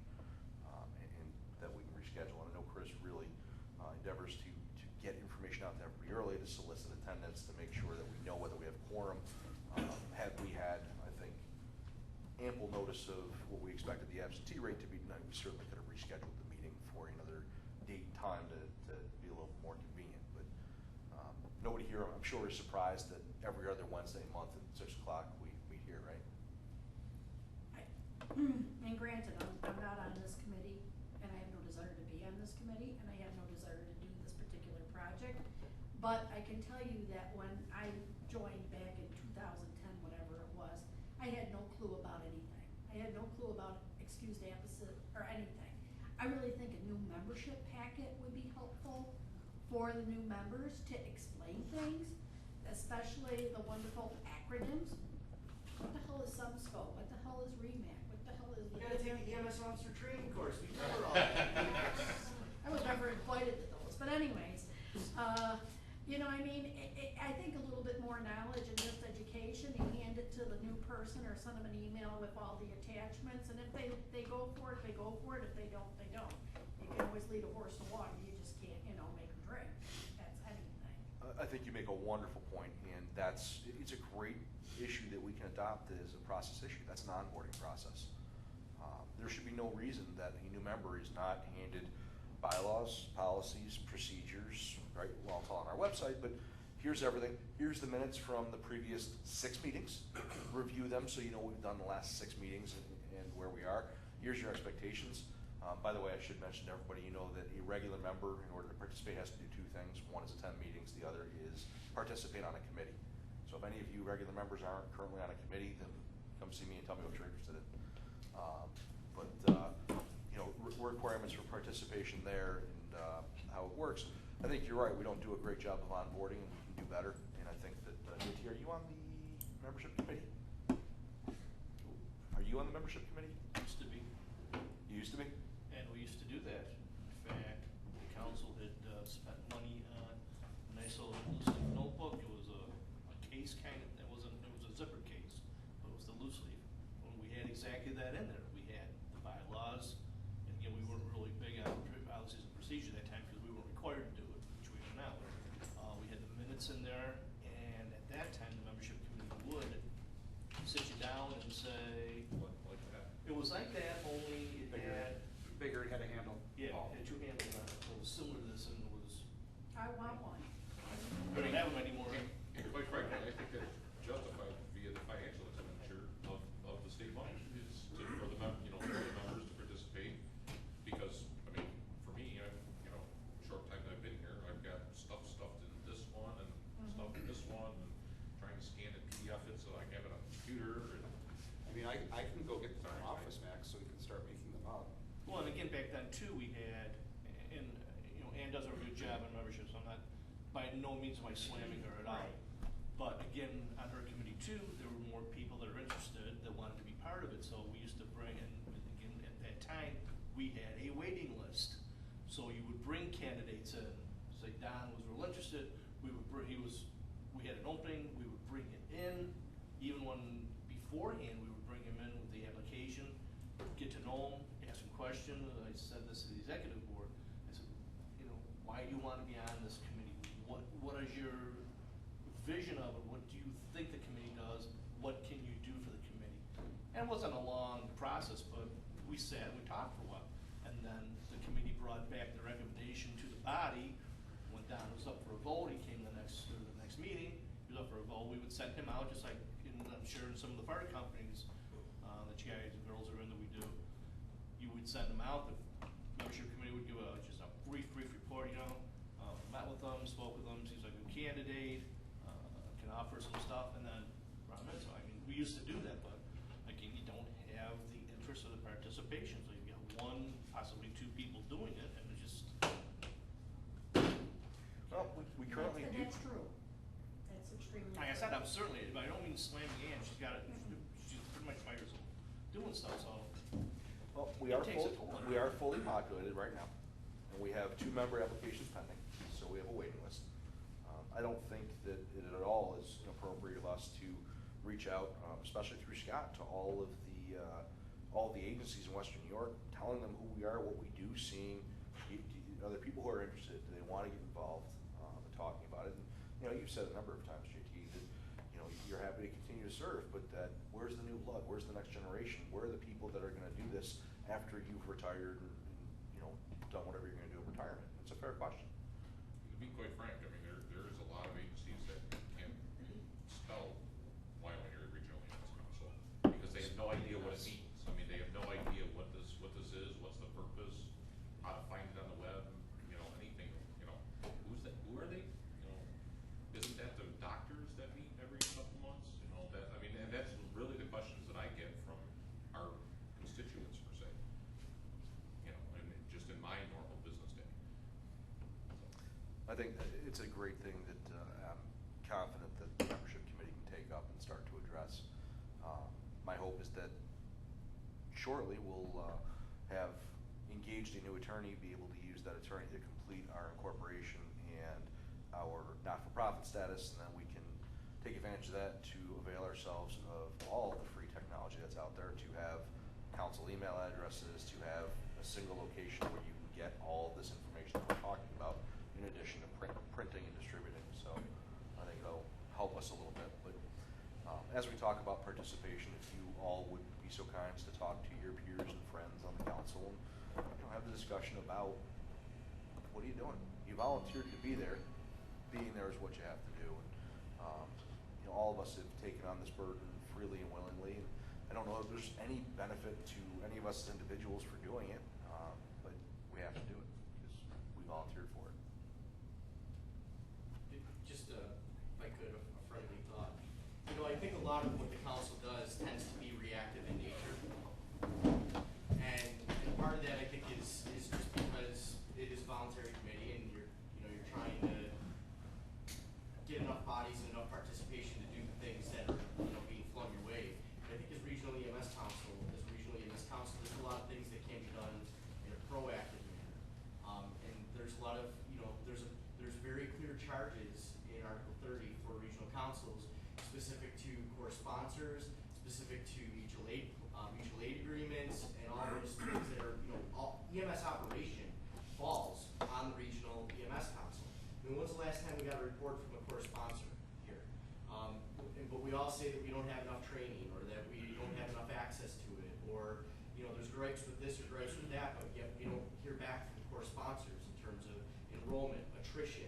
Speaker 1: and that we can reschedule. And I know Chris really endeavors to get information out to everybody early, to solicit attendance, to make sure that we know whether we have quorum. Had we had, I think, ample notice of what we expected the absentee rate to be tonight, we certainly could have rescheduled the meeting for another date and time to be a little more convenient. But nobody here, I'm sure, is surprised that every other Wednesday month at 6 o'clock we meet here, right?
Speaker 10: And granted, I'm not on this committee, and I have no desire to be on this committee, and I have no desire to do this particular project. But I can tell you that when I joined back in 2010, whatever it was, I had no clue about anything. I had no clue about excused absence or anything. I really think a new membership packet would be helpful for the new members to explain things, especially the wonderful acronyms. What the hell is SUMSCO? What the hell is REMAC? What the hell is?
Speaker 11: You gotta take the EMS officer training course, we cover all that.
Speaker 10: I was never invited to those, but anyways, I think a little bit more knowledge and just education, you hand it to the new person or send them an email with all the attachments, and if they go for it, they go for it, if they don't, they don't. You can always lead a horse to water, you just can't, make them drink, that's anything.
Speaker 1: I think you make a wonderful point, and it's a great issue that we can adopt as a process issue. That's an onboarding process. There should be no reason that a new member is not handed bylaws, policies, procedures, right? Well, it's all on our website, but here's everything. Here's the minutes from the previous 6 meetings. Review them so you know what we've done the last 6 meetings and where we are. Here's your expectations. By the way, I should mention to everybody, that a regular member, in order to participate, has to do 2 things. One is attend meetings, the other is participate on a committee. So if any of you regular members aren't currently on a committee, then come see me and tell me what you're interested in. Requirements for participation there and how it works. I think you're right, we don't do a great job of onboarding, and we can do better. And I think that, JT, are you on the membership committee? Are you on the membership committee?
Speaker 6: Used to be.
Speaker 1: You used to be?
Speaker 6: And we used to do that. In fact, the council had spent money on a nice little loose leaf notebook. It was a case kind of, it was a zipper case, but it was the loose leaf. When we had exactly that in there, we had the bylaws, and again, we weren't really big on policies and procedures at that time because we weren't required to do it, which we are now. We had the minutes in there, and at that time, the membership committee would sit you down and say,
Speaker 9: Like that?
Speaker 6: it was like that, only it had.
Speaker 3: Bigger, it had a handle.
Speaker 6: Yeah, it had 2 handles on it. It was similar to this, and it was,
Speaker 10: I want one.
Speaker 6: we don't have them anymore.
Speaker 9: And quite frankly, I think that justified via the financial expenditure of the state money is for the for the members to participate. Because, for me, short time that I've been here, I've got stuff stuffed in this one and stuff in this one, and trying to scan it, PDF it so I can have it on the computer. And
Speaker 3: I can go get them from Office Max so we can start making them up.
Speaker 6: Well, and again, back then too, we had, and, Ann does a good job on membership, so I'm not, by no means am I slamming her at all.
Speaker 10: Right.
Speaker 6: But again, on her committee too, there were more people that are interested that wanted to be part of it, so we used to bring, and again, at that time, we had a waiting list. So you would bring candidates in, say Don was real interested, he we had an opening, we would bring it in, even when beforehand, we would bring him in with the application, get to know him, ask him questions. I said this to the executive board. I said, you know, why do you want to be on this committee? What is your vision of it? What do you think the committee does? What can you do for the committee? And it wasn't a long process, but we sat and we talked for a while. And then the committee brought back the recommendation to the body, went down, it was up for a vote, he came the next meeting, he was up for a vote, we would send him out, just like I'm sure in some of the fire companies that you guys and girls are in that we do. You would send them out, the membership committee would give just a brief report, you know, met with them, spoke with them, seems like a good candidate, can offer some stuff, and then run them in. So I mean, we used to do that, but again, you don't have the interest of the participation, so you got one, possibly two people doing it, and it's just.
Speaker 1: Well, we currently do.
Speaker 10: That's true. That's extremely true.
Speaker 6: Like I said, I'm certainly, I don't mean slamming Ann, she's got it, she's pretty much 5 years old, doing stuff, so.
Speaker 1: Well,
Speaker 6: It takes a toll on her.
Speaker 1: we are fully populated right now, and we have 2 member applications pending, so we have a waiting list. I don't think that it at all is inappropriate of us to reach out, especially through Scott, to all of the agencies in Western New York, telling them who we are, what we do, seeing other people who are interested, do they want to get involved, and talking about it. And, you know, you've said a number of times, JT, that you're happy to continue to serve, but that where's the new blood? Where's the next generation? Where are the people that are going to do this after you've retired and done whatever you're going to do in retirement? It's a fair question.
Speaker 9: To be quite frank, I mean, there is a lot of agencies that can't spell Wyoming-Erie Regional EMS Council because they have no idea what it means. I mean, they have no idea what this is, what's the purpose, how to find it on the web, anything, who's that, who are they? Isn't that the doctors that meet every couple months? And that's really the questions that I get from our constituents per se. Just in my normal business day.
Speaker 1: I think that it's a great thing that I'm confident that the membership committee can take up and start to address. My hope is that shortly we'll have engaged a new attorney, be able to use that attorney to complete our incorporation and our not-for-profit status, and then we can take advantage of that to avail ourselves of all the free technology that's out there, to have council email addresses, to have a single location where you can get all of this information that we're talking about, in addition to printing and distributing. So I think it'll help us a little bit. But as we talk about participation, if you all would be so kind as to talk to your peers and friends on the council and have the discussion about what are you doing? You volunteered to be there. Being there is what you have to do. And all of us have taken on this burden freely and willingly. And I don't know if there's any benefit to any of us as individuals for doing it, but we have to do it because we volunteered for it.
Speaker 11: Just, if I could, a friendly thought. I think a lot of what the council does tends to be reactive in nature. And part of that, I think, is just because it is a voluntary committee and you're trying to get enough bodies and enough participation to do the things that are, being flung your way. But I think as regional EMS council, there's a lot of things that can be done in a proactive manner. And there's a lot of, there's very clear charges in Article 30 for regional councils specific to core sponsors, specific to mutual aid agreements, and all those things that are, all EMS operation falls on the regional EMS council. I mean, when's the last time we got a report from a core sponsor here? But we all say that we don't have enough training, or that we don't have enough access to it, or there's gripes with this or gripes with that, but yet we don't hear back from core sponsors in terms of enrollment, attrition,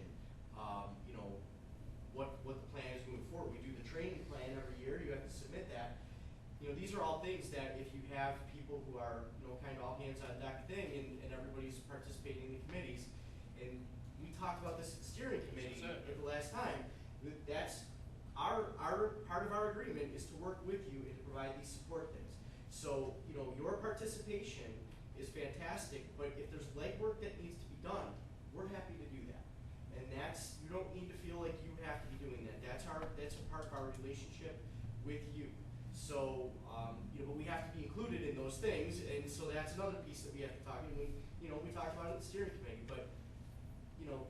Speaker 11: what the plan is moving forward. We do the training plan every year. You have to submit that. These are all things that if you have people who are kind of all hands on deck thing, and everybody's participating in the committees, and we talked about this at the steering committee at the last time. That's our part of our agreement is to work with you and to provide these support things. So your participation is fantastic, but if there's legwork that needs to be done, we're happy to do that. And you don't need to feel like you have to be doing that. That's a part of our relationship with you. So but we have to be included in those things, and so that's another piece that we have to talk. And we talked about it at the steering committee, but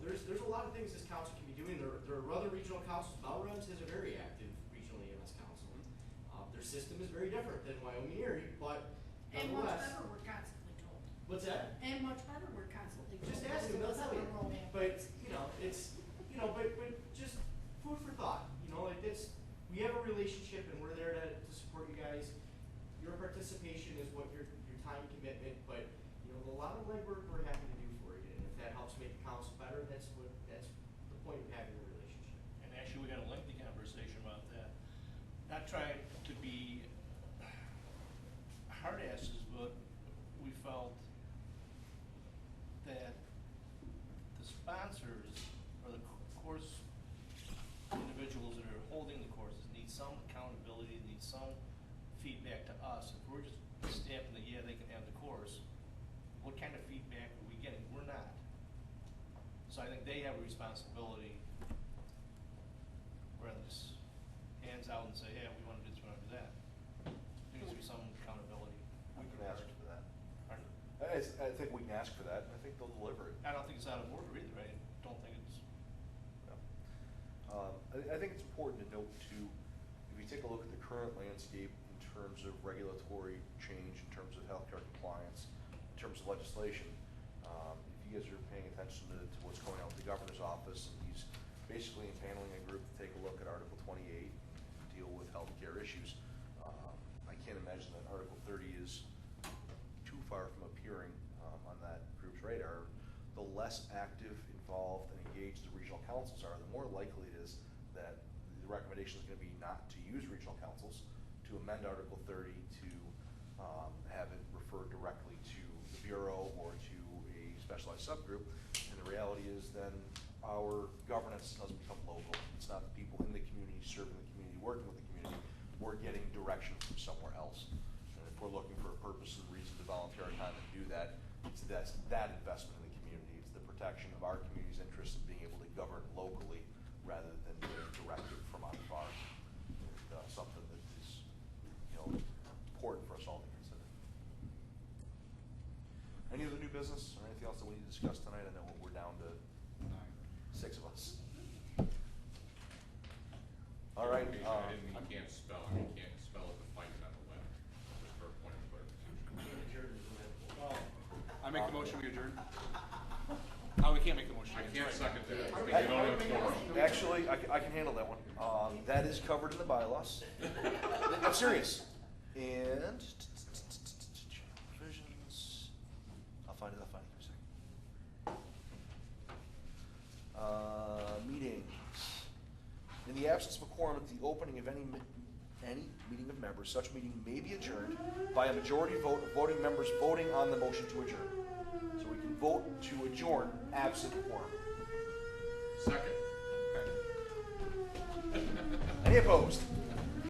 Speaker 11: there's a lot of things this council can be doing. There are other regional councils, Wyoming has a very active regional EMS council. Their system is very different than Wyoming-Erie, but
Speaker 10: And much
Speaker 11: nonetheless.
Speaker 10: better, we're constantly told.
Speaker 11: What's that?
Speaker 10: And much better, we're constantly told.
Speaker 11: Just ask them, they'll tell you. But, you know, it's, you know, but just food for thought, you know, like this, we have a relationship and we're there to support you guys. Your participation is what your time commitment, but, you know, a lot of legwork we're happy to do for you. And if that helps make the council better, that's the point of having a relationship.
Speaker 6: And actually, we had a lengthy conversation about that. Not trying to be hard asses, but we felt that the sponsors or the course individuals that are holding the courses need some accountability, need some feedback to us. If we're just stamping that, yeah, they can have the course, what kind of feedback are we getting? We're not. So I think they have a responsibility rather than just hands out and say, yeah, we want to do this, we want to do that. There needs to be some accountability.
Speaker 1: We can ask for that.
Speaker 6: Pardon?
Speaker 1: I think we can ask for that, and I think they'll deliver it.
Speaker 6: I don't think it's out of order either. I don't think it's.
Speaker 1: I think it's important to note too, if you take a look at the current landscape in terms of regulatory change, in terms of healthcare compliance, in terms of legislation, if you guys are paying attention to what's going on with the governor's office, and he's basically impaneling a group to take a look at Article 28 and deal with healthcare issues. I can't imagine that Article 30 is too far from appearing on that group's radar. The less active, involved, and engaged the regional councils are, the more likely it is that the recommendation is going to be not to use regional councils, to amend Article 30 to have it referred directly to the Bureau or to a specialized subgroup. And the reality is then our governance doesn't become local. It's not the people in the community serving the community, working with the community. We're getting direction from somewhere else. And if we're looking for a purpose and reason to volunteer our time and do that, it's that investment in the community. It's the protection of our community's interests in being able to govern locally rather than being directed from on far. And, something that is, you know, important for us all to consider. Any other new business or anything else that we need to discuss tonight? I know we're down to 6 of us. All right.
Speaker 9: You can't spell it the fight on the web. Just for a point of clarification.
Speaker 3: I make the motion, we adjourn. Oh, we can't make the motion.
Speaker 9: I can't second that.
Speaker 1: I-
Speaker 9: because you don't have a quorum.
Speaker 1: Actually, I can handle that one. That is covered in the bylaws. I'm serious. And provisions. I'll find it in a second. Meetings. In the absence of a quorum at the opening of any meeting of members, such meeting may be adjourned by a majority vote of voting members voting on the motion to adjourn. So we can vote to adjourn absent quorum.
Speaker 9: Second.
Speaker 1: Any opposed?